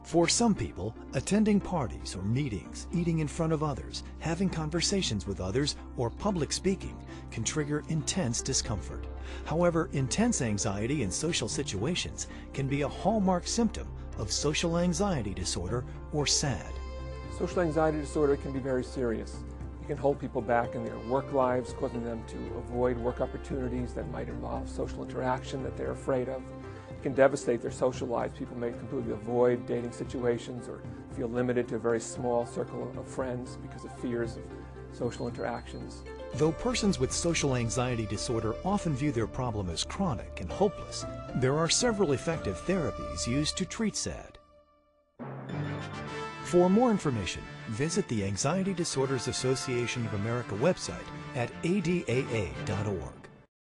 For some people, attending parties or meetings, eating in front of others, having conversations with others, or public speaking can trigger intense discomfort. However, intense anxiety in social situations can be a hallmark symptom of social anxiety disorder or SAD. Social anxiety disorder can be very serious. It can hold people back in their work lives, causing them to avoid work opportunities that might involve social interaction that they're afraid of. It can devastate their social lives. People may completely avoid dating situations or feel limited to a very small circle of friends because of fears of social interactions. Though persons with social anxiety disorder often view their problem as chronic and hopeless, there are several effective therapies used to treat SAD. For more information, visit the Anxiety Disorders Association of America website at adaa.org.